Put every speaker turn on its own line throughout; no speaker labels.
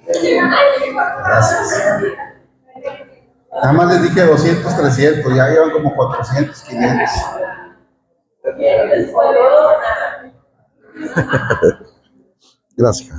Gracias. Nada más les dije 200, 300, ya llevan como 400, 500. Gracias.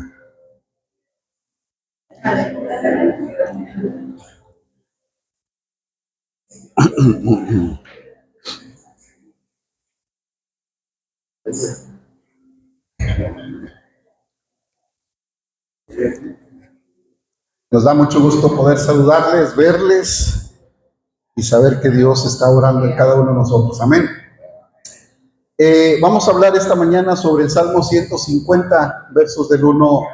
Nos da mucho gusto poder saludarles, verles y saber que Dios está orando en cada uno de nosotros. Amén. Vamos a hablar esta mañana sobre el Salmo 150, versos del 1.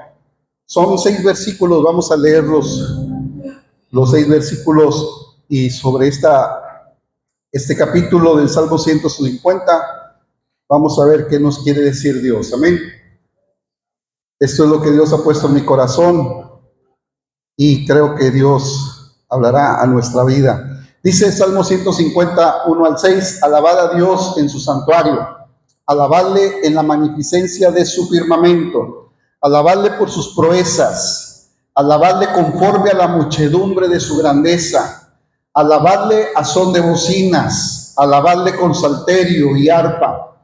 Son 6 versículos, vamos a leer los 6 versículos y sobre este capítulo del Salmo 150 vamos a ver qué nos quiere decir Dios. Amén. Esto es lo que Dios ha puesto en mi corazón y creo que Dios hablará a nuestra vida. Dice el Salmo 150, 1 al 6, alabad a Dios en su santuario, alabadle en la magnificencia de su firmamento, alabadle por sus proezas, alabadle conforme a la muchedumbre de su grandeza, alabadle a son de bocinas, alabadle con salterio y arpa,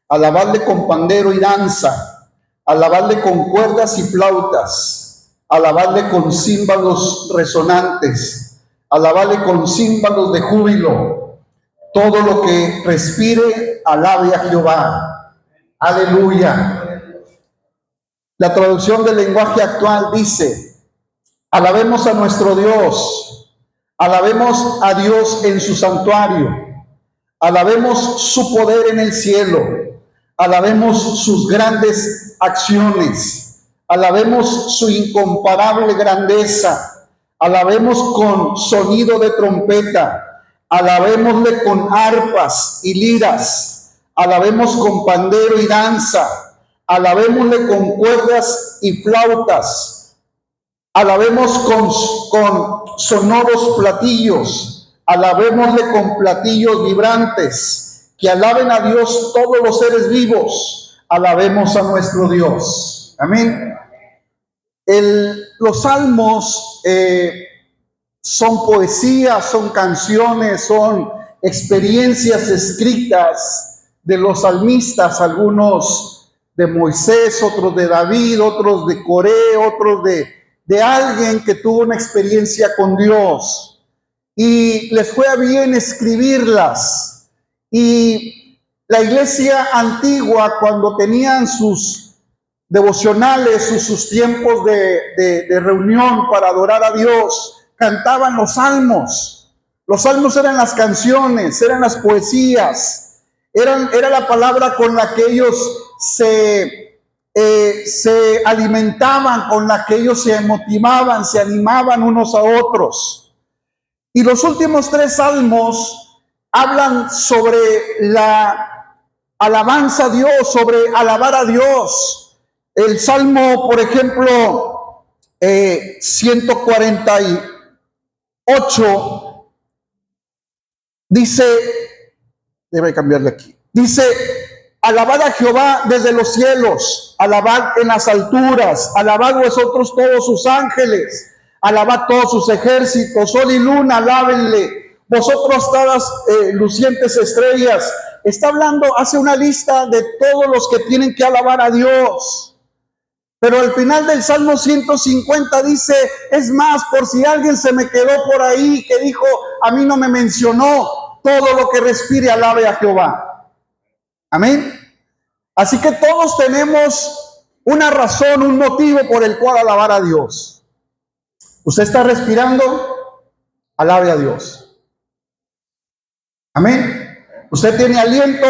alabadle con pandero y danza, alabadle con cuerdas y flautas, alabadle con címbalos resonantes, alabadle con címbalos de júbilo. Todo lo que respire, alabe a Jehová. Aleluya. La traducción del lenguaje actual dice: alabemos a nuestro Dios, alabemos a Dios en su santuario, alabemos su poder en el cielo, alabemos sus grandes acciones, alabemos su incomparable grandeza, alabemos con sonido de trompeta, alabémosle con arpas y liras, alabemos con pandero y danza, alabémosle con cuerdas y flautas, alabemos con sonoros platillos, alabémosle con platillos vibrantes, que alaben a Dios todos los seres vivos, alabemos a nuestro Dios. Amén. Los salmos son poesías, son canciones, son experiencias escritas de los salmistas, algunos de Moisés, otros de David, otros de Coré, otros de alguien que tuvo una experiencia con Dios y les fue a bien escribirlas. Y la iglesia antigua, cuando tenían sus devocionales, sus tiempos de reunión para adorar a Dios, cantaban los salmos. Los salmos eran las canciones, eran las poesías, era la palabra con la que ellos se alimentaban, con la que ellos se motivaban, se animaban unos a otros. Y los últimos 3 salmos hablan sobre la alabanza a Dios, sobre alabar a Dios. El salmo, por ejemplo, 148, dice, debe cambiarle aquí, dice: alabad a Jehová desde los cielos, alabad en las alturas, alabad vosotros todos sus ángeles, alabad todos sus ejércitos, sol y luna, alábenle, vosotros todas lucientes estrellas. Está hablando, hace una lista de todos los que tienen que alabar a Dios. Pero al final del Salmo 150 dice, es más, por si alguien se me quedó por ahí que dijo, a mí no me mencionó, todo lo que respire alabe a Jehová. Amén. Así que todos tenemos una razón, un motivo por el cual alabar a Dios. Usted está respirando, alabe a Dios. Amén. Usted tiene aliento,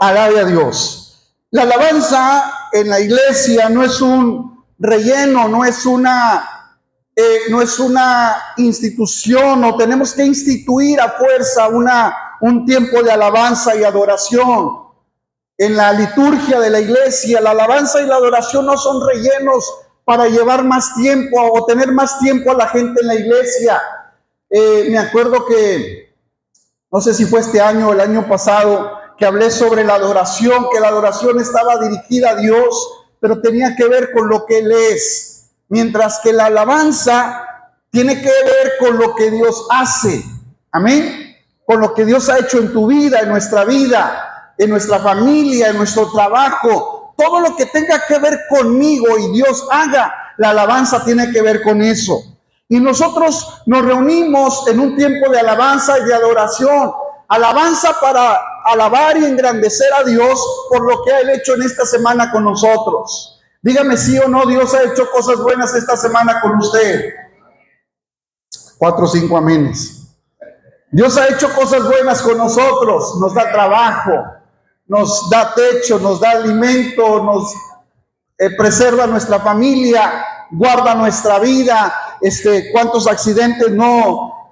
alabe a Dios. La alabanza en la iglesia no es un relleno, no es una institución, o tenemos que instituir a fuerza un tiempo de alabanza y adoración. En la liturgia de la iglesia, la alabanza y la adoración no son rellenos para llevar más tiempo o tener más tiempo a la gente en la iglesia. Me acuerdo que, no sé si fue este año o el año pasado, que hablé sobre la adoración, que la adoración estaba dirigida a Dios, pero tenía que ver con lo que Él es. mientras que la alabanza tiene que ver con lo que Dios hace. Amén. Con lo que Dios ha hecho en tu vida, en nuestra vida, en nuestra familia, en nuestro trabajo. Todo lo que tenga que ver conmigo y Dios haga, la alabanza tiene que ver con eso. Y nosotros nos reunimos en un tiempo de alabanza y de adoración. Alabanza para alabar y engrandecer a Dios por lo que ha hecho en esta semana con nosotros. Dígame sí o no, Dios ha hecho cosas buenas esta semana con usted. 4 o 5 amenes. Dios ha hecho cosas buenas con nosotros, nos da trabajo, nos da techo, nos da alimento, nos preserva nuestra familia, guarda nuestra vida. ¿Cuántos accidentes no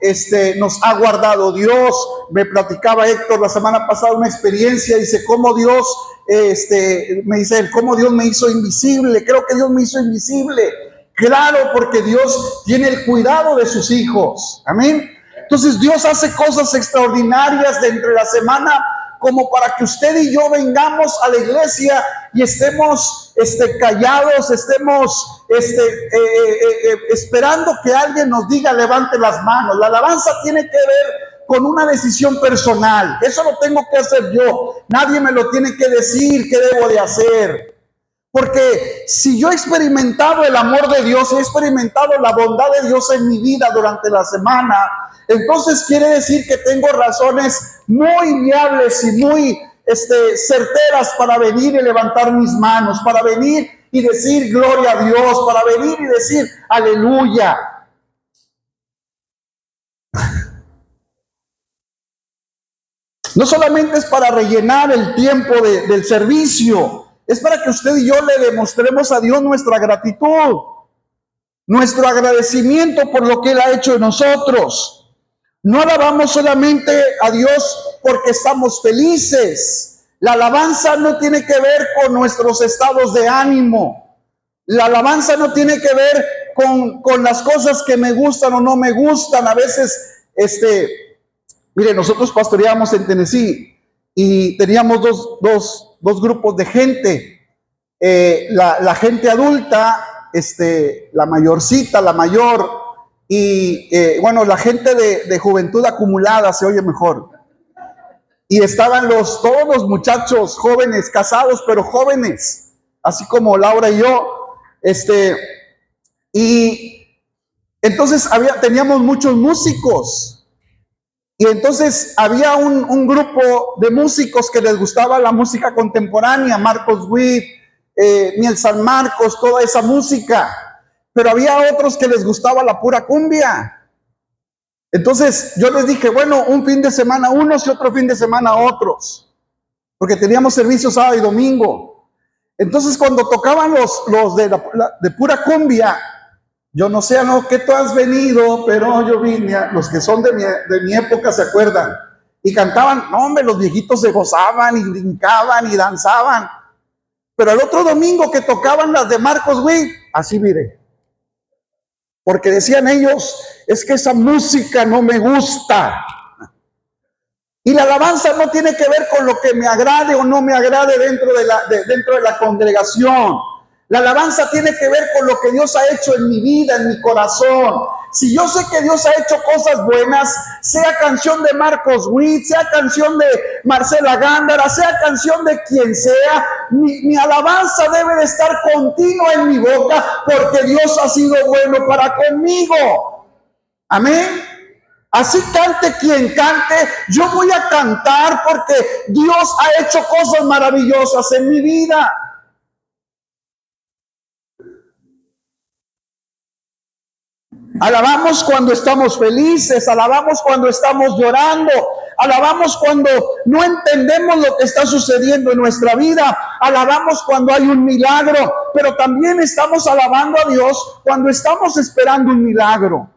nos ha guardado Dios? Me platicaba Héctor la semana pasada una experiencia, dice cómo Dios, me dice, cómo Dios me hizo invisible. Creo que Dios me hizo invisible. Claro, porque Dios tiene el cuidado de sus hijos. Amén. Entonces Dios hace cosas extraordinarias dentro de la semana, como para que usted y yo vengamos a la iglesia y estemos callados, estemos esperando que alguien nos diga levante las manos. La alabanza tiene que ver con una decisión personal. Eso lo tengo que hacer yo. Nadie me lo tiene que decir qué debo de hacer. Porque si yo he experimentado el amor de Dios, he experimentado la bondad de Dios en mi vida durante la semana, entonces quiere decir que tengo razones muy viables y muy certeras para venir y levantar mis manos, para venir y decir gloria a Dios, para venir y decir aleluya. No solamente es para rellenar el tiempo del servicio, es para que usted y yo le demostremos a Dios nuestra gratitud, nuestro agradecimiento por lo que Él ha hecho en nosotros. No alabamos solamente a Dios porque estamos felices. La alabanza no tiene que ver con nuestros estados de ánimo. La alabanza no tiene que ver con las cosas que me gustan o no me gustan. A veces, mire, nosotros pastoreamos en Tennessee y teníamos dos grupos de gente. La gente adulta, la mayorcita, la mayor, y la gente de juventud acumulada, se oye mejor. Y estaban todos los muchachos jóvenes, casados, pero jóvenes, así como Laura y yo. Y entonces teníamos muchos músicos. Y entonces había un grupo de músicos que les gustaba la música contemporánea, Marcos Witt, Miel San Marcos, toda esa música. Pero había otros que les gustaba la pura cumbia. Entonces yo les dije, bueno, un fin de semana unos y otro fin de semana otros, porque teníamos servicios sábado y domingo. Entonces cuando tocaban los de pura cumbia, yo no sé a lo que tú has venido, pero yo vine, los que son de mi época se acuerdan, y cantaban, no hombre, los viejitos se gozaban y brincaban y danzaban. Pero el otro domingo que tocaban las de Marcos Witt, así mire, porque decían ellos, es que esa música no me gusta. Y la alabanza no tiene que ver con lo que me agrade o no me agrade dentro de la congregación. La alabanza tiene que ver con lo que Dios ha hecho en mi vida, en mi corazón. Si yo sé que Dios ha hecho cosas buenas, sea canción de Marcos Witt, sea canción de Marcela Gándara, sea canción de quien sea, mi alabanza debe de estar continua en mi boca, porque Dios ha sido bueno para conmigo. Amén. Así cante quien cante, yo voy a cantar porque Dios ha hecho cosas maravillosas en mi vida. Alabamos cuando estamos felices, alabamos cuando estamos llorando, alabamos cuando no entendemos lo que está sucediendo en nuestra vida, alabamos cuando hay un milagro, pero también estamos alabando a Dios cuando estamos esperando un milagro.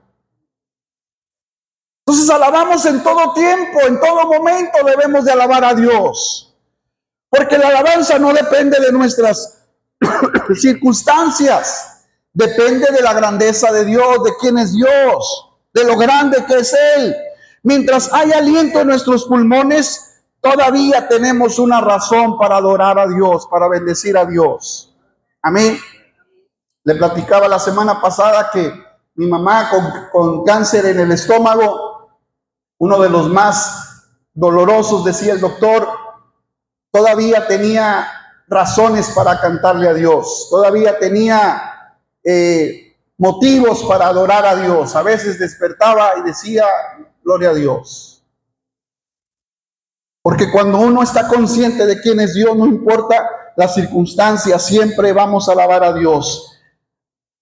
Entonces alabamos en todo tiempo, en todo momento debemos de alabar a Dios, porque la alabanza no depende de nuestras circunstancias. Depende de la grandeza de Dios, de quién es Dios, de lo grande que es Él. Mientras hay aliento en nuestros pulmones, todavía tenemos una razón para adorar a Dios, para bendecir a Dios. Amén. Le platicaba la semana pasada que mi mamá con cáncer en el estómago, uno de los más dolorosos, decía el doctor, todavía tenía razones para cantarle a Dios, todavía tenía motivos para adorar a Dios. A veces despertaba y decía, gloria a Dios. Porque cuando uno está consciente de quién es Dios, no importa las circunstancias, siempre vamos a alabar a Dios.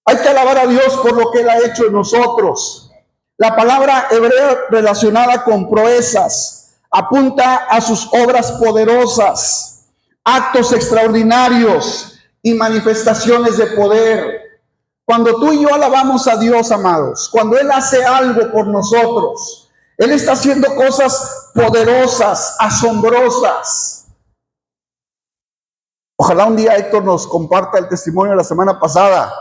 Hay que alabar a Dios por lo que Él ha hecho en nosotros. La palabra hebrea relacionada con proezas apunta a sus obras poderosas, actos extraordinarios y manifestaciones de poder. Cuando tú y yo alabamos a Dios, amados, cuando Él hace algo por nosotros, Él está haciendo cosas poderosas, asombrosas. Ojalá un día Héctor nos comparta el testimonio de la semana pasada,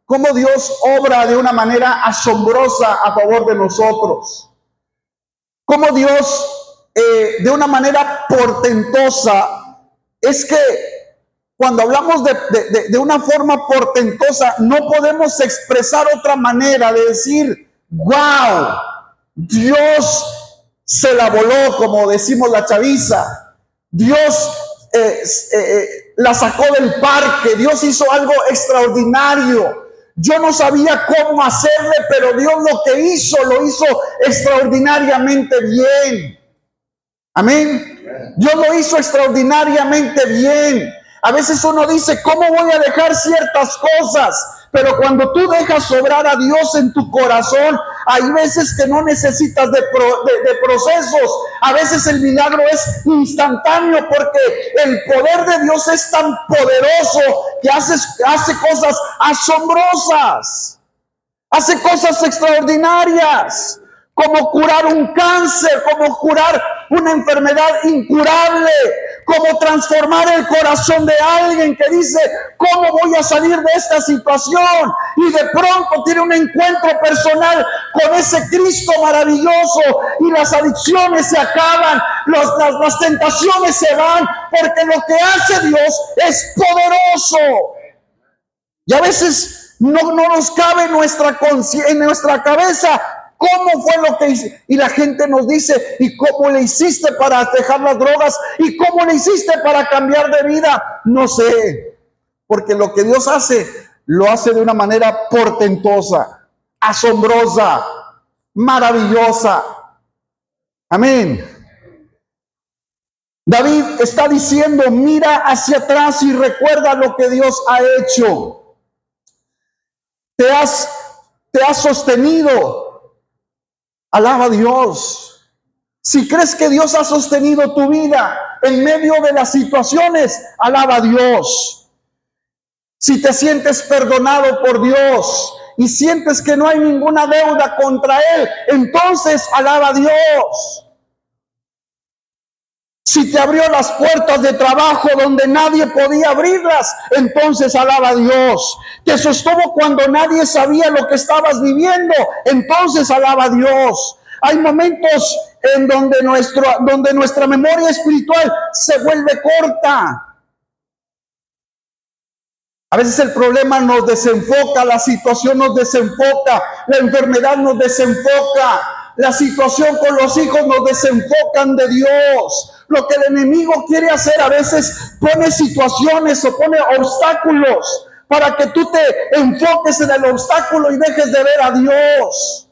cómo Dios obra de una manera asombrosa a favor de nosotros. Cómo Dios, de una manera portentosa, es que cuando hablamos de una forma portentosa, no podemos expresar otra manera de decir, wow, Dios se la voló, como decimos la chaviza. Dios la sacó del parque. Dios hizo algo extraordinario. Yo no sabía cómo hacerle, pero Dios lo lo hizo extraordinariamente bien. Amén. Dios lo hizo extraordinariamente bien. A veces uno dice, ¿cómo voy a dejar ciertas cosas? Pero cuando tú dejas obrar a Dios en tu corazón, hay veces que no necesitas de procesos. A veces el milagro es instantáneo porque el poder de Dios es tan poderoso que hace cosas asombrosas. Hace cosas extraordinarias, como curar un cáncer, como curar una enfermedad incurable, como transformar el corazón de alguien que dice, ¿cómo voy a salir de esta situación? Y de pronto tiene un encuentro personal con ese Cristo maravilloso y las adicciones se acaban, las tentaciones se van, porque lo que hace Dios es poderoso. Y a veces no nos cabe en nuestra cabeza cómo fue lo que hice. Y la gente nos dice, ¿y cómo le hiciste para dejar las drogas? ¿Y cómo le hiciste para cambiar de vida? No sé, porque lo que Dios hace, lo hace de una manera portentosa, asombrosa, maravillosa. Amén. David está diciendo, mira hacia atrás y recuerda lo que Dios ha hecho. Te has sostenido. Alaba a Dios. Si crees que Dios ha sostenido tu vida en medio de las situaciones, alaba a Dios. Si te sientes perdonado por Dios y sientes que no hay ninguna deuda contra Él, entonces alaba a Dios. Si te abrió las puertas de trabajo donde nadie podía abrirlas, entonces alaba a Dios. Te sostuvo cuando nadie sabía lo que estabas viviendo, entonces alaba a Dios. Hay momentos en donde nuestra memoria espiritual se vuelve corta. A veces el problema nos desenfoca, la situación nos desenfoca, la enfermedad nos desenfoca, la situación con los hijos nos desenfocan de Dios. Lo que el enemigo quiere hacer a veces pone situaciones o pone obstáculos para que tú te enfoques en el obstáculo y dejes de ver a Dios.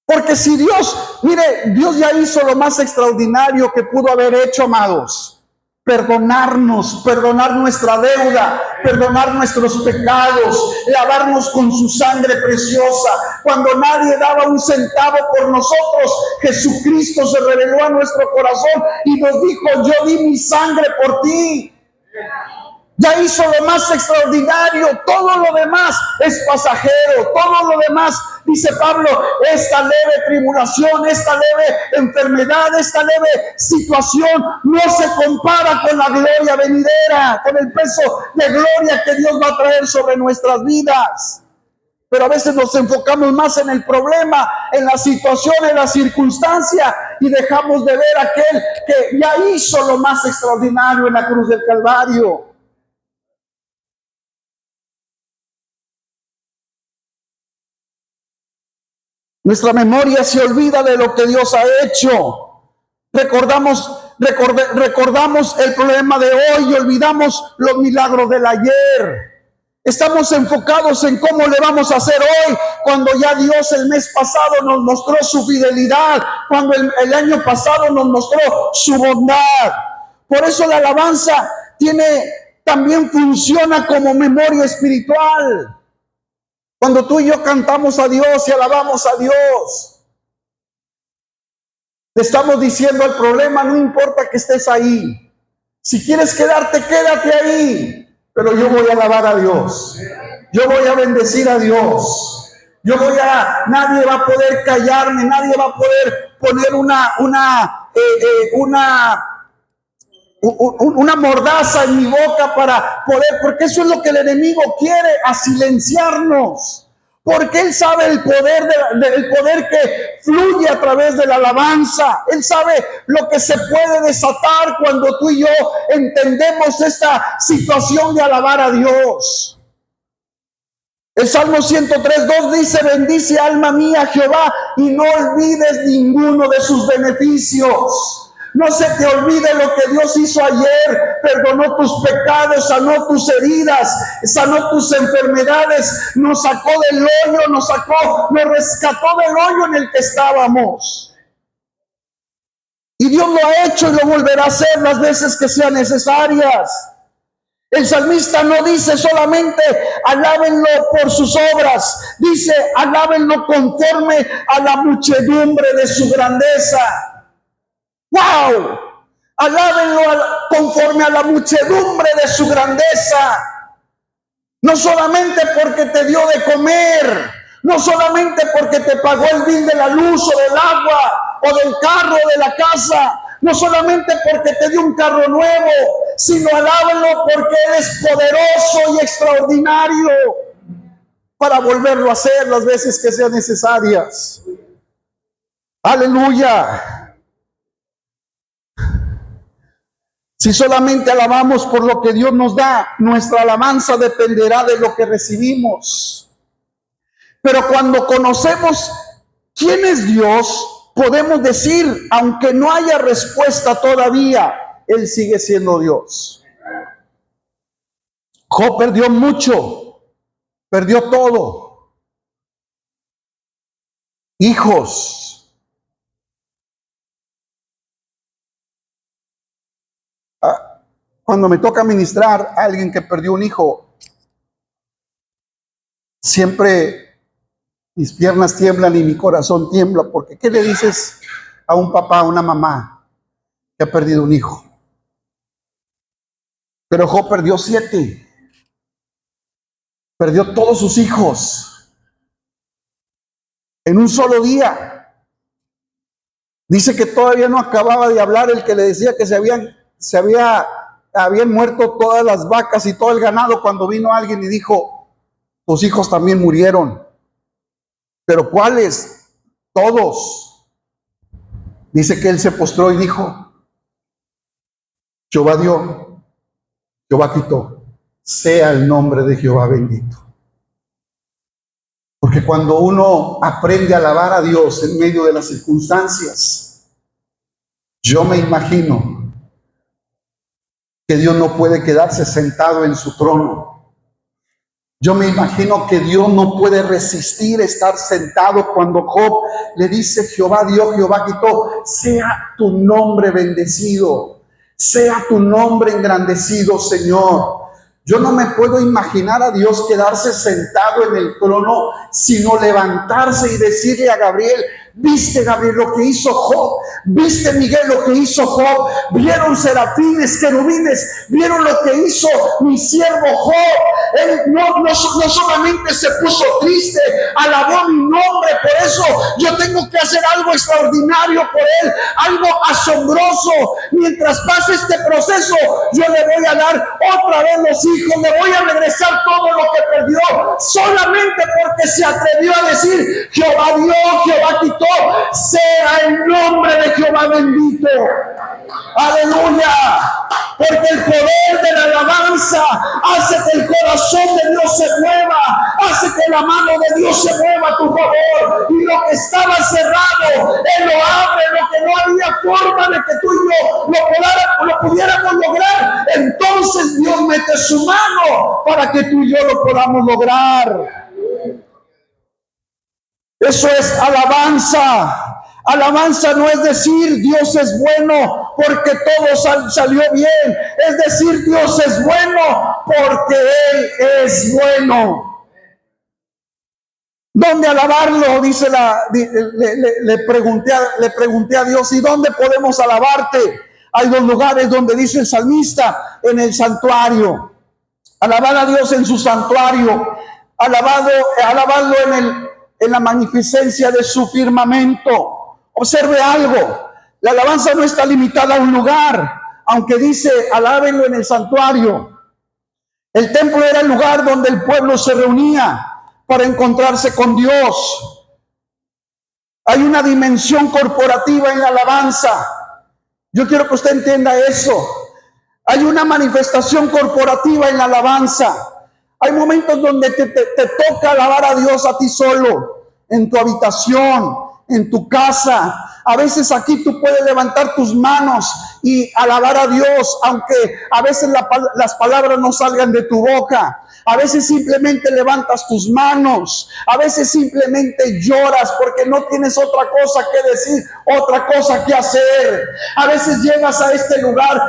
Porque si Dios ya hizo lo más extraordinario que pudo haber hecho, amados. Perdonarnos, perdonar nuestra deuda, perdonar nuestros pecados, lavarnos con su sangre preciosa. Cuando nadie daba un centavo por nosotros, Jesucristo se reveló a nuestro corazón y nos dijo, yo di mi sangre por ti. Ya hizo lo más extraordinario, todo lo demás es pasajero, todo lo demás, dice Pablo, esta leve tribulación, esta leve enfermedad, esta leve situación no se compara con la gloria venidera, con el peso de gloria que Dios va a traer sobre nuestras vidas. Pero a veces nos enfocamos más en el problema, en la situación, en la circunstancia y dejamos de ver a aquel que ya hizo lo más extraordinario en la cruz del Calvario. Nuestra memoria se olvida de lo que Dios ha hecho. Recordamos el problema de hoy y olvidamos los milagros del ayer. Estamos enfocados en cómo le vamos a hacer hoy, cuando ya Dios el mes pasado nos mostró su fidelidad, cuando el año pasado nos mostró su bondad. Por eso la alabanza también funciona como memoria espiritual. Cuando tú y yo cantamos a Dios y alabamos a Dios, le estamos diciendo al problema: no importa que estés ahí, si quieres quedarte, quédate ahí, pero yo voy a alabar a Dios, yo voy a bendecir a Dios, nadie va a poder callarme, nadie va a poder poner una mordaza en mi boca para poder, porque eso es lo que el enemigo quiere, a silenciarnos. Porque Él sabe el poder que fluye a través de la alabanza. Él sabe lo que se puede desatar cuando tú y yo entendemos esta situación de alabar a Dios. El Salmo 103:2 dice: bendice alma mía Jehová y no olvides ninguno de sus beneficios. No se te olvide lo que Dios hizo ayer. Perdonó tus pecados, sanó tus heridas, sanó tus enfermedades, nos sacó del hoyo, nos rescató del hoyo en el que estábamos. Y Dios lo ha hecho y lo volverá a hacer las veces que sean necesarias. El salmista no dice solamente alábenlo por sus obras, dice alábenlo conforme a la muchedumbre de su grandeza. ¡Wow! Alábenlo conforme a la muchedumbre de su grandeza. No solamente porque te dio de comer, no solamente porque te pagó el bill de la luz o del agua o del carro o de la casa, no solamente porque te dio un carro nuevo, sino alábenlo porque Él es poderoso y extraordinario para volverlo a hacer las veces que sean necesarias. ¡Aleluya! Si solamente alabamos por lo que Dios nos da, nuestra alabanza dependerá de lo que recibimos. Pero cuando conocemos quién es Dios, podemos decir, aunque no haya respuesta todavía, Él sigue siendo Dios. Job perdió mucho, perdió todo. Hijos. Cuando me toca ministrar a alguien que perdió un hijo, siempre mis piernas tiemblan y mi corazón tiembla, porque ¿qué le dices a un papá, a una mamá que ha perdido un hijo? Pero Job perdió 7. Perdió todos sus hijos en un solo día. Dice que todavía no acababa de hablar el que le decía que habían muerto todas las vacas y todo el ganado, cuando vino alguien y dijo: tus hijos también murieron. ¿Pero cuáles? Todos. Dice que él se postró y dijo: Jehová dio, Jehová quitó, sea el nombre de Jehová bendito. Porque cuando uno aprende a alabar a Dios en medio de las circunstancias, yo me imagino que Dios no puede quedarse sentado en su trono. Yo me imagino que Dios no puede resistir estar sentado cuando Job le dice: Jehová dio, Jehová quitó, sea tu nombre bendecido, sea tu nombre engrandecido, Señor. Yo no me puedo imaginar a Dios quedarse sentado en el trono, sino levantarse y decirle a Gabriel: ¿viste, Gabriel, lo que hizo Job? ¿Viste, Miguel, lo que hizo Job? ¿Vieron serafines, querubines? ¿Vieron lo que hizo mi siervo Job? Él no solamente se puso triste, alabó mi nombre. Por eso yo tengo que hacer algo extraordinario por él, algo asombroso. Mientras pase este proceso, yo le voy a dar otra vez los hijos, le voy a regresar todo lo que perdió, solamente porque se atrevió a decir: Jehová dio, Jehová quitó, sea el nombre de Jehová bendito. Aleluya. Porque el poder de la alabanza hace que el corazón de Dios se mueva, hace que la mano de Dios se mueva a tu favor, y lo que estaba cerrado, Él lo abre, lo que no había forma de que tú y yo lo pudiéramos lograr. Entonces Dios mete su mano para que tú y yo lo podamos lograr. Eso es alabanza. Alabanza no es decir Dios es bueno porque todo salió bien. Es decir Dios es bueno porque Él es bueno. ¿Dónde alabarlo? Dice le pregunté a Dios, ¿y dónde podemos alabarte? Hay dos lugares donde dice el salmista: en el santuario. Alabar a Dios en su santuario. Alabarlo en la magnificencia de su firmamento. Observe algo: la alabanza no está limitada a un lugar, aunque dice alábenlo en el santuario. El templo era el lugar donde el pueblo se reunía para encontrarse con Dios. Hay una dimensión corporativa en la alabanza. Yo quiero que usted entienda eso. Hay una manifestación corporativa en la alabanza. Hay momentos donde te toca alabar a Dios a ti solo, en tu habitación, en tu casa. A veces aquí tú puedes levantar tus manos y alabar a Dios, aunque a veces las palabras no salgan de tu boca. A veces simplemente levantas tus manos. A veces simplemente lloras porque no tienes otra cosa que decir, otra cosa que hacer. A veces llegas a este lugar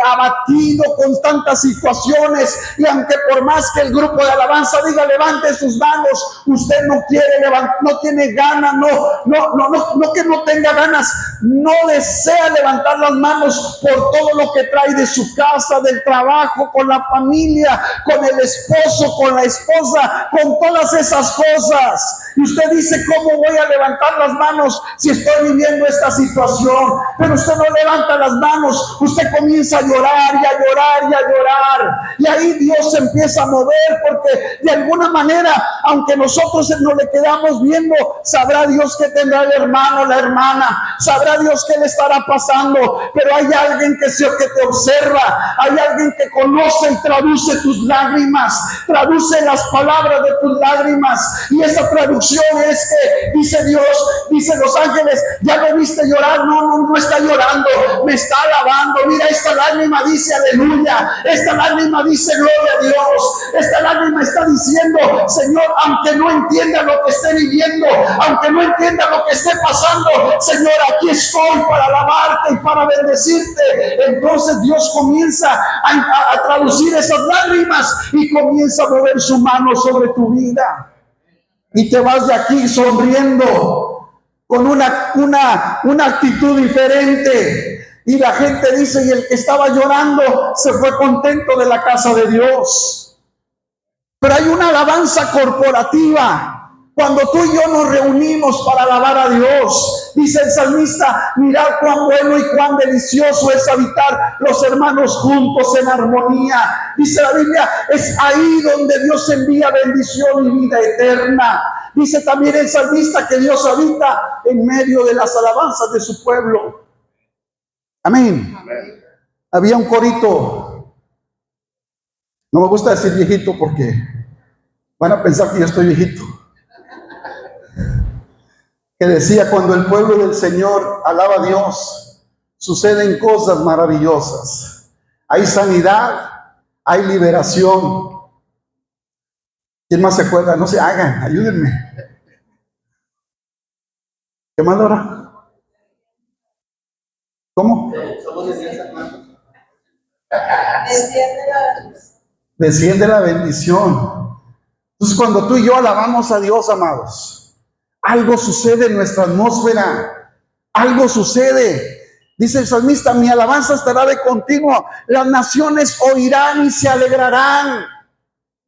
abatido con tantas situaciones, y aunque por más que el grupo de alabanza diga levante sus manos, usted no quiere levantar, no tiene ganas, no que no tenga ganas, no desea levantar las manos por todo lo que trae de su casa, del trabajo, con la familia, con el esposo, con la esposa, con todas esas cosas. Y usted dice, ¿cómo voy a levantar las manos si estoy viviendo esta situación? Pero usted no levanta las manos, usted comienza a llorar y a llorar y a llorar. Y ahí Dios se empieza a mover, porque de alguna manera, aunque nosotros nos le quedamos viendo, sabrá Dios que tendrá el hermano, la hermana, sabrá Dios qué le estará pasando. Pero hay alguien que te observa, hay alguien que conoce y traduce tus lágrimas, traduce las palabras de tus lágrimas. Y esa traducción es que dice Dios, dice los ángeles, ¿ya me viste llorar? No está llorando, me está alabando. Mira, esta lágrima dice aleluya, esta lágrima dice gloria a Dios, esta lágrima está diciendo, Señor, aunque no entienda lo que esté viviendo, aunque no entienda lo que esté pasando, Señor, aquí estoy para alabarte y para bendecirte. Entonces Dios comienza a traducir esas lágrimas y comienza a mover su mano sobre tu vida. Y te vas de aquí sonriendo, con una actitud diferente. Y la gente dice, y el que estaba llorando se fue contento de la casa de Dios. Pero hay una alabanza corporativa. Cuando tú y yo nos reunimos para alabar a Dios, dice el salmista, mirad cuán bueno y cuán delicioso es habitar los hermanos juntos en armonía. Dice la Biblia, es ahí donde Dios envía bendición y vida eterna. Dice también el salmista que Dios habita en medio de las alabanzas de su pueblo. Amén. Amén. Había un corito, no me gusta decir viejito porque van a pensar que yo estoy viejito, que decía, cuando el pueblo del Señor alaba a Dios, suceden cosas maravillosas. Hay sanidad, hay liberación. ¿Quién más se acuerda? No se hagan, ayúdenme. ¿Qué más ahora? ¿Cómo? Desciende la bendición. Entonces, cuando tú y yo alabamos a Dios, amados, algo sucede en nuestra atmósfera, algo sucede. Dice el salmista, mi alabanza estará de continuo, las naciones oirán y se alegrarán.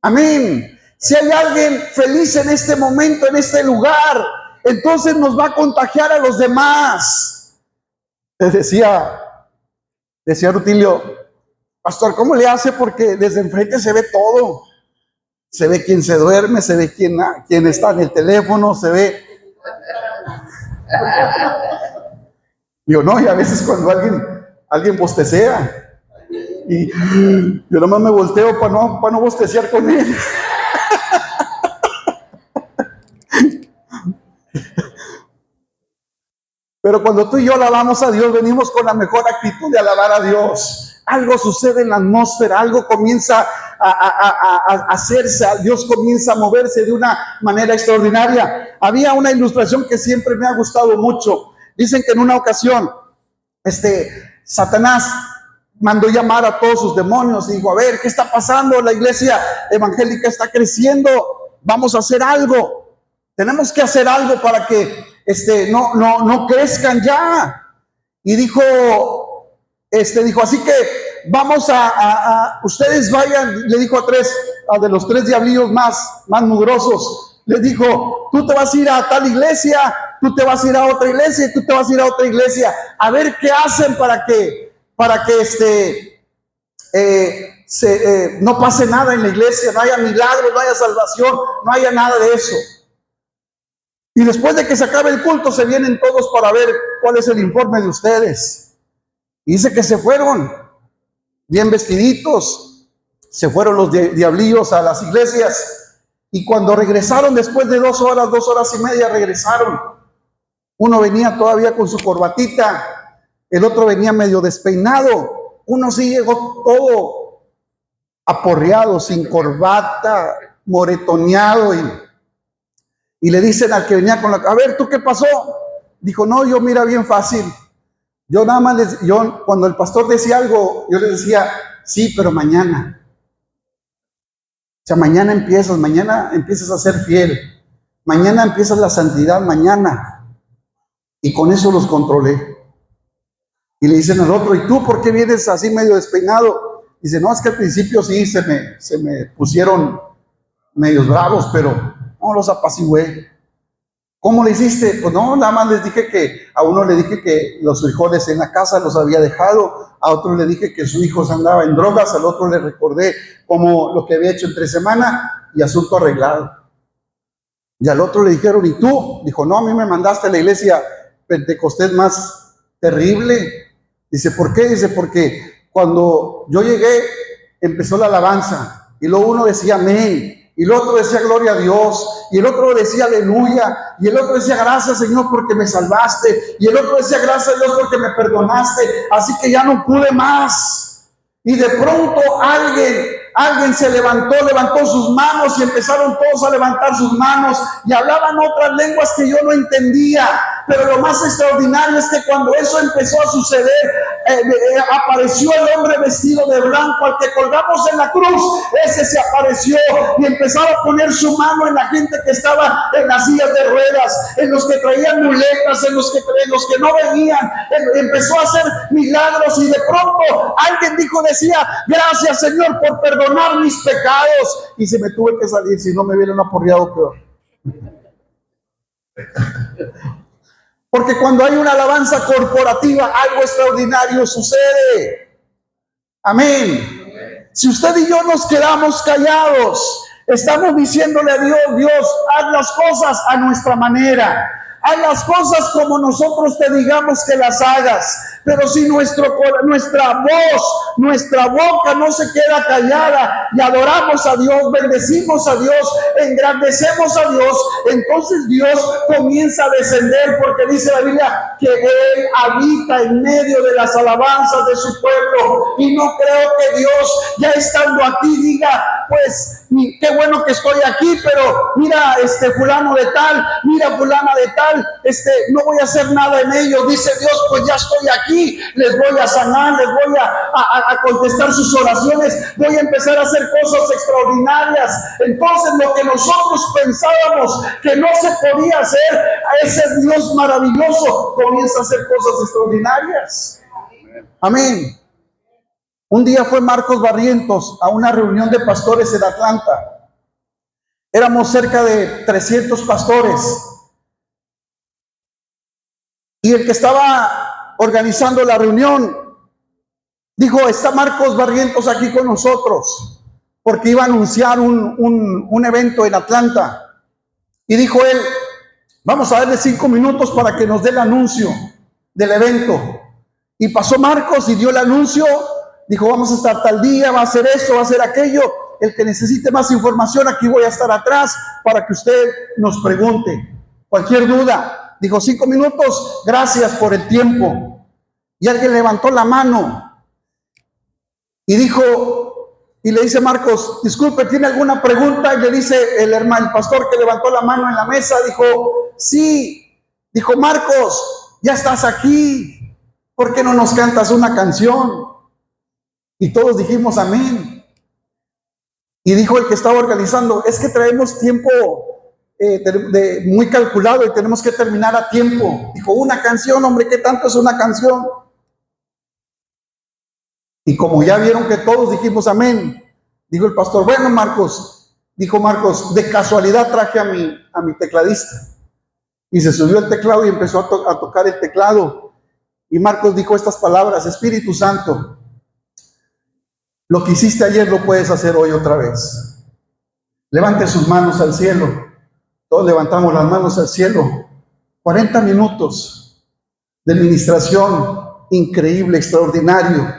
Amén. Si hay alguien feliz en este momento, en este lugar, entonces nos va a contagiar a los demás. Decía Rutilio, pastor, ¿cómo le hace? Porque desde enfrente se ve todo. Se ve quién se duerme, se ve quién está en el teléfono, se ve. Yo no, y a veces cuando alguien bostecea, y yo nomás me volteo para no bostecear con él. Pero cuando tú y yo alabamos a Dios, venimos con la mejor actitud de alabar a Dios. Algo sucede en la atmósfera, algo comienza a hacerse, Dios comienza a moverse de una manera extraordinaria. Había una ilustración que siempre me ha gustado mucho. Dicen que en una ocasión, Satanás mandó llamar a todos sus demonios y dijo: a ver, ¿qué está pasando? La iglesia evangélica está creciendo, vamos a hacer algo. Tenemos que hacer algo para que no crezcan ya. Y dijo, así que vamos ustedes vayan, le dijo a de los 3 diablillos más mugrosos, les dijo: tú te vas a ir a tal iglesia, tú te vas a ir a otra iglesia y tú te vas a ir a otra iglesia, a ver qué hacen para que no pase nada en la iglesia, no haya milagros, no haya salvación, no haya nada de eso. Y después de que se acabe el culto, se vienen todos para ver cuál es el informe de ustedes. Y dice que se fueron bien vestiditos, se fueron los diablillos a las iglesias. Y cuando regresaron, después de 2 horas, 2 horas y media, regresaron. Uno venía todavía con su corbatita, el otro venía medio despeinado. Uno sí llegó todo aporreado, sin corbata, moretoneado, y le dicen al que venía con a ver, ¿tú qué pasó? Dijo: no, yo mira, bien fácil. Yo nada más, cuando el pastor decía algo, yo le decía: sí, pero mañana. O sea, mañana empiezas a ser fiel. Mañana empiezas la santidad, mañana. Y con eso los controlé. Y le dicen al otro: ¿y tú por qué vienes así medio despeinado? Dice: no, es que al principio sí se me pusieron medios bravos, pero no los apacigué. ¿Cómo le hiciste? Pues no, nada más les dije a uno le dije que los frijoles en la casa los había dejado, a otro le dije que su hijo se andaba en drogas, al otro le recordé como lo que había hecho entre semana y asunto arreglado. Y al otro le dijeron: ¿y tú? Dijo: no, a mí me mandaste a la iglesia Pentecostés más terrible. Dice: ¿por qué? Dice: porque cuando yo llegué empezó la alabanza y luego uno decía amén, y el otro decía gloria a Dios, y el otro decía aleluya, y el otro decía gracias Señor porque me salvaste, y el otro decía gracias a Dios porque me perdonaste, así que ya no pude más. Y de pronto alguien se levantó sus manos y empezaron todos a levantar sus manos y hablaban otras lenguas que yo no entendía. Pero lo más extraordinario es que cuando eso empezó a suceder, apareció el hombre vestido de blanco al que colgamos en la cruz. Ese se apareció y empezaba a poner su mano en la gente que estaba en las sillas de ruedas, en los que traían muletas, en los que no venían. Empezó a hacer milagros y de pronto alguien decía: gracias Señor por perdonar mis pecados. Y se me tuve que salir, si no me hubieran aporreado peor. Porque cuando hay una alabanza corporativa, algo extraordinario sucede. Amén. Si usted y yo nos quedamos callados, estamos diciéndole a Dios: Dios, haz las cosas a nuestra manera. Haz las cosas como nosotros te digamos que las hagas. Pero si nuestra voz, nuestra boca no se queda callada y adoramos a Dios, bendecimos a Dios, engrandecemos a Dios, entonces Dios comienza a descender, porque dice la Biblia que Él habita en medio de las alabanzas de su pueblo. Y no creo que Dios, ya estando aquí, diga: pues qué bueno que estoy aquí, pero mira, fulano de tal, mira fulana de tal, no voy a hacer nada en ellos. Dice Dios: pues ya estoy aquí, les voy a sanar, les voy a contestar sus oraciones, voy a empezar a hacer cosas extraordinarias. Entonces lo que nosotros pensábamos que no se podía hacer, a ese Dios maravilloso comienza a hacer cosas extraordinarias. Amén. Un día fue Marcos Barrientos a una reunión de pastores en Atlanta. Éramos cerca de 300 pastores. Y el que estaba organizando la reunión dijo: está Marcos Barrientos aquí con nosotros, porque iba a anunciar un evento en Atlanta. Y dijo él: vamos a darle 5 minutos para que nos dé el anuncio del evento. Y pasó Marcos y dio el anuncio. Dijo: vamos a estar tal día, va a hacer esto, va a hacer aquello. El que necesite más información, aquí voy a estar atrás para que usted nos pregunte cualquier duda. Dijo, 5 minutos, gracias por el tiempo. Y alguien levantó la mano y dijo, y le dice Marcos, disculpe, ¿tiene alguna pregunta? Y le dice el hermano, el pastor que levantó la mano en la mesa, dijo, sí. Dijo, Marcos, ya estás aquí, ¿por qué no nos cantas una canción? Y todos dijimos amén. Y dijo el que estaba organizando, es que traemos tiempo muy calculado y tenemos que terminar a tiempo. Dijo, una canción, hombre, ¿qué tanto es una canción? Y como ya vieron que todos dijimos amén, dijo el pastor, bueno, Marcos, dijo Marcos, de casualidad traje a mi tecladista. Y se subió el teclado y empezó a tocar el teclado. Y Marcos dijo estas palabras, Espíritu Santo, lo que hiciste ayer lo puedes hacer hoy otra vez. Levante sus manos al cielo. Todos levantamos las manos al cielo. 40 minutos de administración increíble, extraordinario.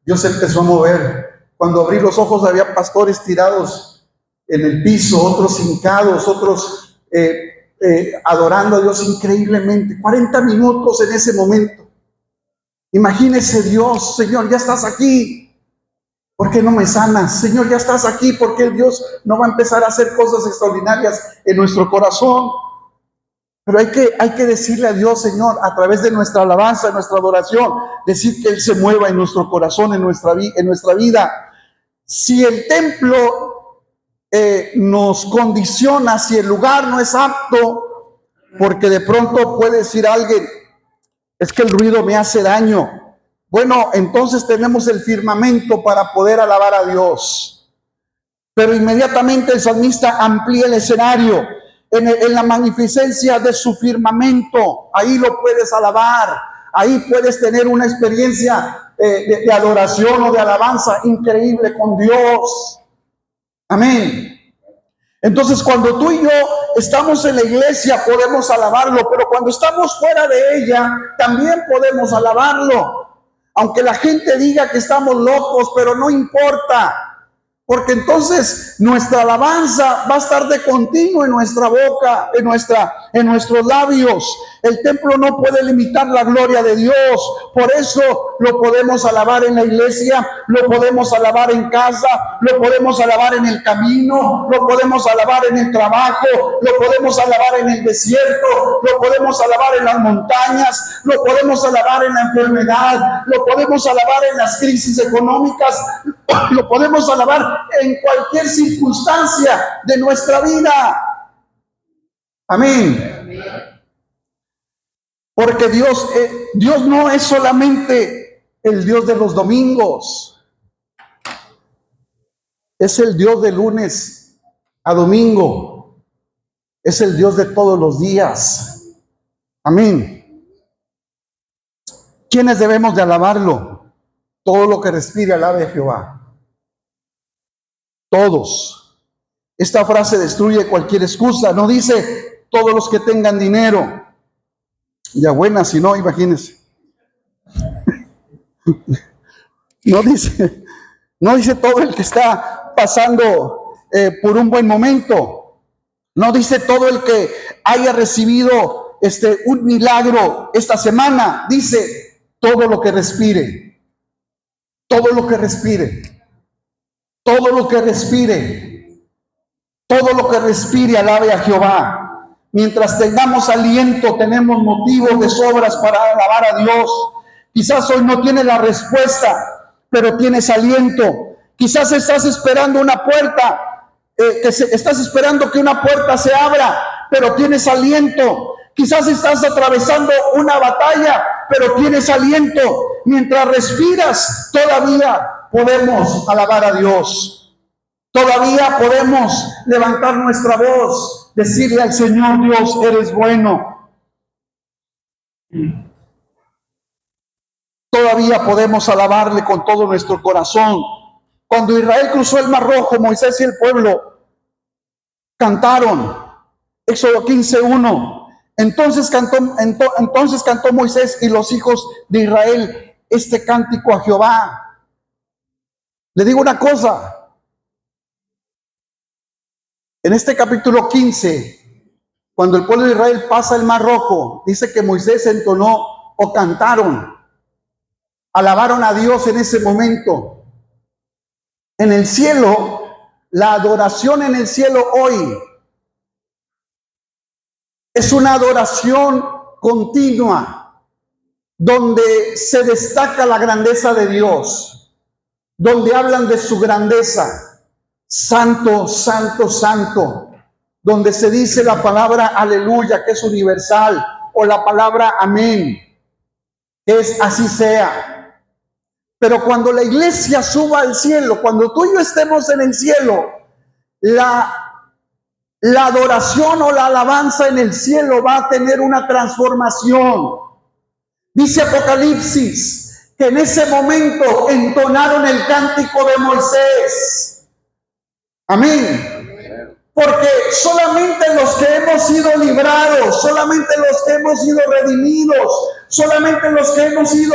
Dios se empezó a mover. Cuando abrí los ojos había pastores tirados en el piso, otros hincados, otros adorando a Dios increíblemente. 40 minutos en ese momento. Imagínese Dios, Señor, ya estás aquí. ¿Por qué no me sanas? Señor, ya estás aquí. ¿Por qué Dios no va a empezar a hacer cosas extraordinarias en nuestro corazón? Pero hay que decirle a Dios, Señor, a través de nuestra alabanza, nuestra adoración, decir que Él se mueva en nuestro corazón, en nuestra vida. Si el templo nos condiciona, si el lugar no es apto, porque de pronto puede decir alguien, es que el ruido me hace daño. Bueno, entonces tenemos el firmamento para poder alabar a Dios. Pero inmediatamente el salmista amplía el escenario en la magnificencia de su firmamento. Ahí lo puedes alabar. Ahí puedes tener una experiencia de adoración o de alabanza increíble con Dios. Amén. Entonces, cuando tú y yo estamos en la iglesia, podemos alabarlo, pero cuando estamos fuera de ella, también podemos alabarlo. Aunque la gente diga que estamos locos, pero no importa. Porque entonces nuestra alabanza va a estar de continuo en nuestra boca, en nuestros labios. El templo no puede limitar la gloria de Dios. Por eso lo podemos alabar en la iglesia, lo podemos alabar en casa, lo podemos alabar en el camino, lo podemos alabar en el trabajo, lo podemos alabar en el desierto, lo podemos alabar en las montañas, lo podemos alabar en la enfermedad, lo podemos alabar en las crisis económicas, lo podemos alabar en cualquier circunstancia de nuestra vida. Amén. Porque Dios no es solamente el Dios de los domingos, es el Dios de lunes a domingo, es el Dios de todos los días. Amén. ¿Quiénes debemos de alabarlo? Todo lo que respire alabe a Jehová. Todos. Esta frase destruye cualquier excusa. No dice todos los que tengan dinero. Ya buena, si no, imagínense. No dice todo el que está pasando por un buen momento. No dice todo el que haya recibido un milagro esta semana. Dice todo lo que respire. Todo lo que respire. Todo lo que respire, todo lo que respire, alabe a Jehová. Mientras tengamos aliento, tenemos motivos de sobras para alabar a Dios. Quizás hoy no tienes la respuesta, pero tienes aliento. Quizás estás esperando una puerta, estás esperando que una puerta se abra, pero tienes aliento. Quizás estás atravesando una batalla, pero tienes aliento. Mientras respiras, todavía podemos alabar a Dios. Todavía podemos levantar nuestra voz, decirle al Señor, Dios, eres bueno. Todavía podemos alabarle con todo nuestro corazón. Cuando Israel cruzó el Mar Rojo, Moisés y el pueblo cantaron. Éxodo 15:1. Entonces cantó Moisés y los hijos de Israel este cántico a Jehová. Le digo una cosa, en este capítulo 15 Cuando el pueblo de Israel pasa el Mar Rojo, dice que Moisés entonó o cantaron, alabaron a Dios en ese momento. En el cielo, la adoración en el cielo hoy es una adoración continua, donde se destaca la grandeza de Dios, donde hablan de su grandeza, santo, santo, santo, donde se dice la palabra aleluya, que es universal, o la palabra amén, que es así sea. Pero cuando la iglesia suba al cielo, cuando tú y yo estemos en el cielo, la adoración o la alabanza en el cielo va a tener una transformación. Dice Apocalipsis que en ese momento entonaron el cántico de Moisés. Amén. Porque solamente los que hemos sido librados, solamente los que hemos sido redimidos, solamente los que hemos sido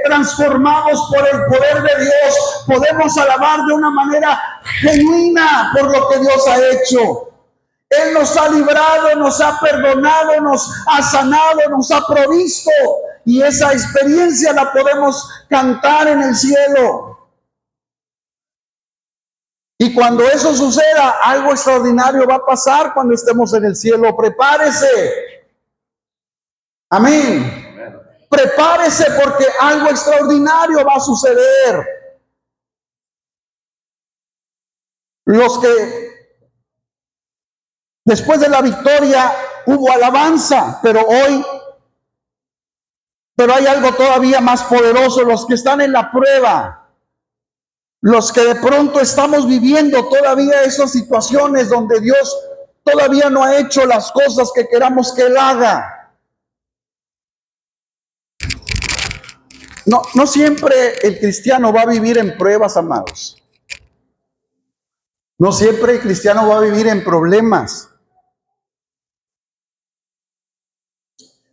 transformados por el poder de Dios, podemos alabar de una manera genuina por lo que Dios ha hecho. Él nos ha librado, nos ha perdonado, nos ha sanado, nos ha provisto. Y esa experiencia la podemos cantar en el cielo. Y cuando eso suceda, algo extraordinario va a pasar cuando estemos en el cielo. Prepárese. Amén. Prepárese porque algo extraordinario va a suceder. Los que después de la victoria hubo alabanza, pero hay algo todavía más poderoso. Los que están en la prueba, los que de pronto estamos viviendo todavía esas situaciones donde Dios todavía no ha hecho las cosas que queramos que Él haga. No siempre el cristiano va a vivir en pruebas, amados. No siempre el cristiano va a vivir en problemas.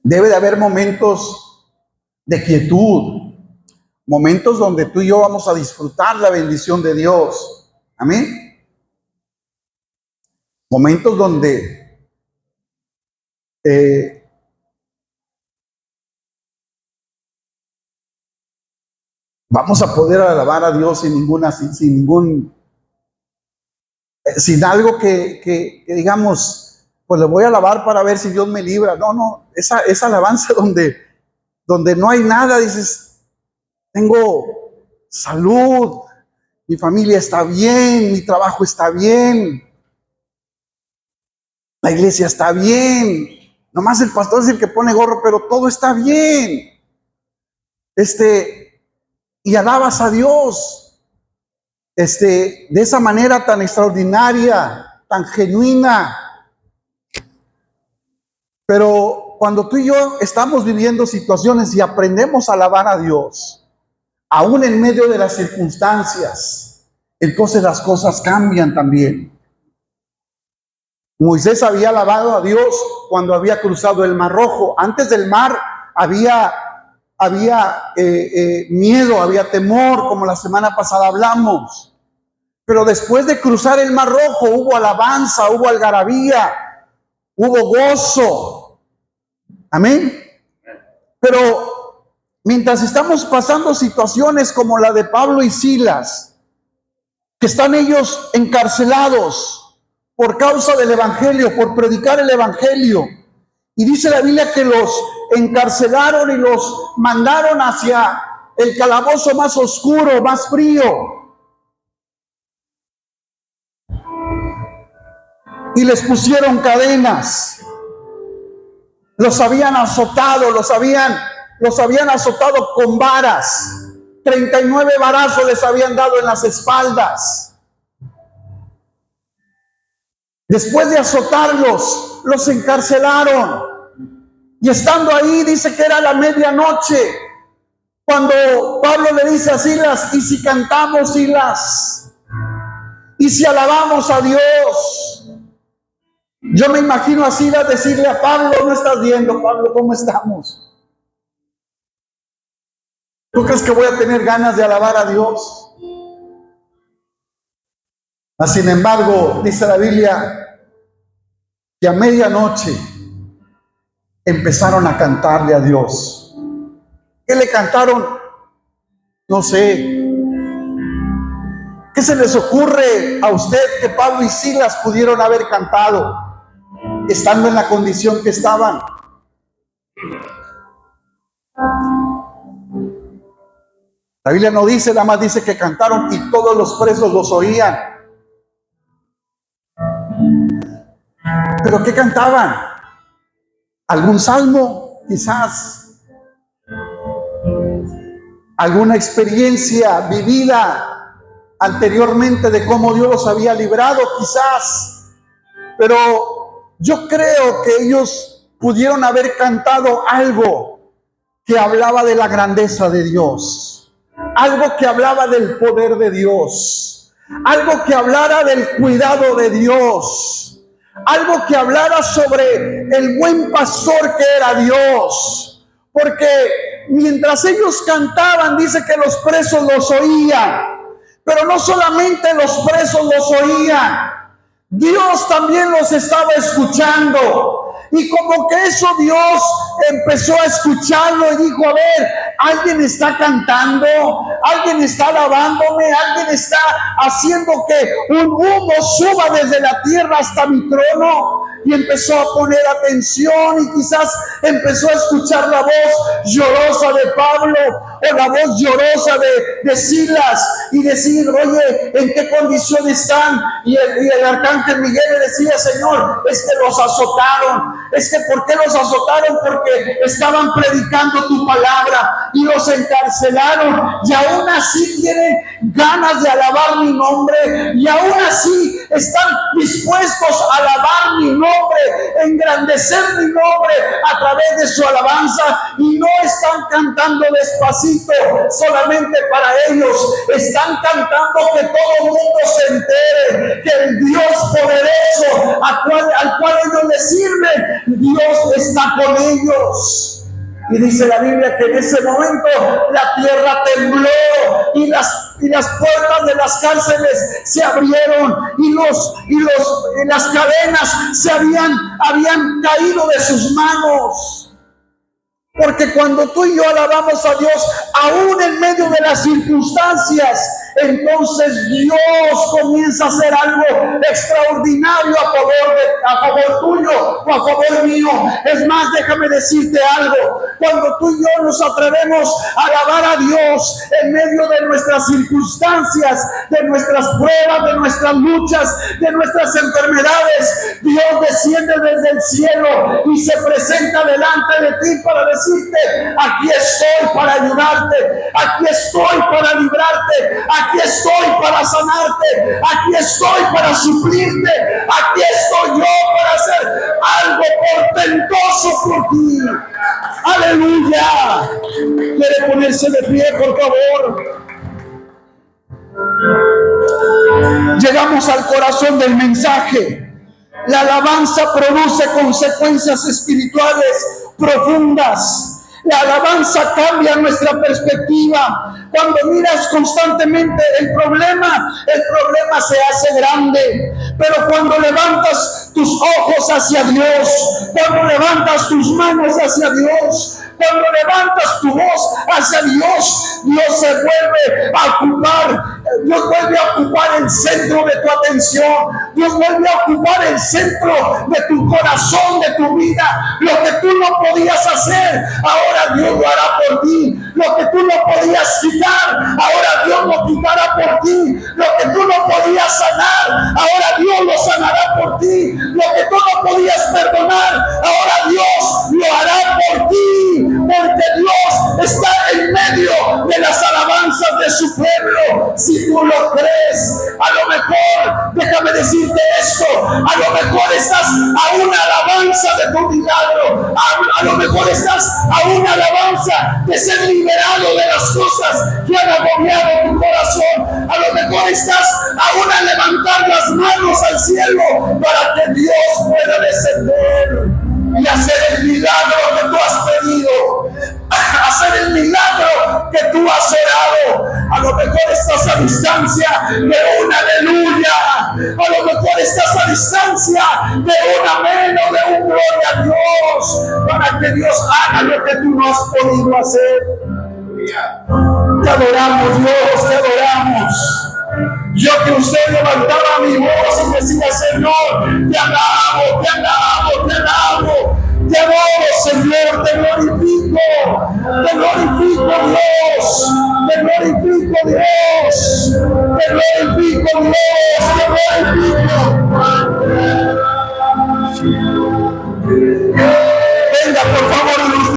Debe de haber momentos de quietud, momentos donde tú y yo vamos a disfrutar la bendición de Dios. Amén. Momentos donde vamos a poder alabar a Dios sin algo que digamos, pues le voy a alabar para ver si Dios me libra. No, esa alabanza donde no hay nada, dices, tengo salud, mi familia está bien, mi trabajo está bien, la iglesia está bien, nomás el pastor es el que pone gorro, pero todo está bien. Y alabas a Dios, de esa manera tan extraordinaria, tan genuina. Pero cuando tú y yo estamos viviendo situaciones y aprendemos a alabar a Dios, aún en medio de las circunstancias, entonces las cosas cambian también. Moisés había alabado a Dios cuando había cruzado el Mar Rojo. Antes del mar había miedo, había temor, como la semana pasada hablamos. Pero después de cruzar el Mar Rojo hubo alabanza, hubo algarabía, hubo gozo. Amén. Pero mientras estamos pasando situaciones como la de Pablo y Silas, que están ellos encarcelados por causa del evangelio, por predicar el evangelio, y dice la Biblia que los encarcelaron y los mandaron hacia el calabozo más oscuro, más frío, y les pusieron cadenas. Los habían azotado, los habían azotado con varas. 39 varazos les habían dado en las espaldas. Después de azotarlos, los encarcelaron. Y estando ahí, dice que era la medianoche, cuando Pablo le dice a Silas, ¿y si cantamos, Silas? ¿Y si alabamos a Dios? Yo me imagino a Silas decirle a Pablo, no estás viendo, Pablo, ¿cómo estamos? ¿Tú crees que voy a tener ganas de alabar a Dios? Sin embargo, dice la Biblia que a medianoche empezaron a cantarle a Dios. ¿Qué le cantaron? No sé. ¿Qué se les ocurre a usted que Pablo y Silas pudieron haber cantado estando en la condición que estaban? La Biblia no dice, nada más dice que cantaron y todos los presos los oían. ¿Pero qué cantaban? ¿Algún salmo? Quizás. ¿Alguna experiencia vivida anteriormente de cómo Dios los había librado? Quizás. Pero yo creo que ellos pudieron haber cantado algo que hablaba de la grandeza de Dios, algo que hablaba del poder de Dios, algo que hablara del cuidado de Dios, algo que hablara sobre el buen pastor que era Dios. Porque mientras ellos cantaban, dice que los presos los oían. Pero no solamente los presos los oían, Dios también los estaba escuchando. Y como que eso Dios empezó a escucharlo y dijo, a ver, alguien está cantando, alguien está alabándome, alguien está haciendo que un humo suba desde la tierra hasta mi trono. Y empezó a poner atención y quizás empezó a escuchar la voz llorosa de Pablo o la voz llorosa de Silas y decir, oye, ¿en qué condición están? Y el arcángel Miguel le decía, Señor, es que los azotaron. Es que ¿por qué los azotaron? Porque estaban predicando tu palabra y los encarcelaron. Y aún así tienen ganas de alabar mi nombre. Y aún así están dispuestos a alabar mi nombre, engrandecer mi nombre a través de su alabanza. Y no están cantando despacito solamente para ellos. Están cantando que todo el mundo se entere que el Dios poderoso al cual ellos le sirven, Dios está con ellos. Y dice la Biblia que en ese momento la tierra tembló y las puertas de las cárceles se abrieron y las cadenas se habían caído de sus manos. Porque cuando tú y yo alabamos a Dios, aún en medio de las circunstancias, entonces Dios comienza a hacer algo extraordinario a favor tuyo o a favor mío. Es más, déjame decirte algo. Cuando tú y yo nos atrevemos a alabar a Dios en medio de nuestras circunstancias, de nuestras pruebas, de nuestras luchas, de nuestras enfermedades, Dios desciende desde el cielo y se presenta delante de ti para decirte, aquí estoy para ayudarte, aquí estoy para librarte, aquí estoy para sanarte, aquí estoy para suplirte, aquí estoy yo para hacer algo portentoso por ti. ¡Aleluya! ¿Quiere ponerse de pie, por favor? Llegamos al corazón del mensaje. La alabanza produce consecuencias espirituales profundas. La alabanza cambia nuestra perspectiva. Cuando miras constantemente el problema se hace grande. Pero cuando levantas tus ojos hacia Dios, cuando levantas tus manos hacia Dios, cuando levantas tu voz hacia Dios, Dios se vuelve a ocupar. Dios vuelve a ocupar el centro de tu atención. Dios vuelve a ocupar el centro de tu corazón, de tu vida. Lo que tú no podías hacer, ahora Dios lo hará por ti. Lo que tú no podías quitar, ahora Dios lo quitará por ti. Lo que tú no podías sanar, ahora Dios lo sanará por ti. Lo que tú no podías perdonar, ahora Dios lo hará por ti. Porque Dios está en medio de las alabanzas de su pueblo. Si tú lo crees, a lo mejor, déjame decirte esto, a lo mejor estás a una alabanza de tu milagro, a lo mejor estás a una alabanza de ser liberado de las cosas que han agobiado tu corazón, a lo mejor estás a una levantar las manos al cielo para que Dios pueda descender y hacer el milagro que tú has pedido, hacer el milagro
que tú has orado. A lo mejor estás a distancia de un aleluya. A lo mejor estás a distancia de un amén o de un gloria a Dios, para que Dios haga lo que tú no has podido hacer. Te adoramos, Dios, te adoramos. Yo que usted levantaba mi voz y decía, Señor, te alabo, te alabo, te alabo. Te adoro, Señor, te glorifico, Dios, te glorifico, Dios, te glorifico, Dios, te glorifico,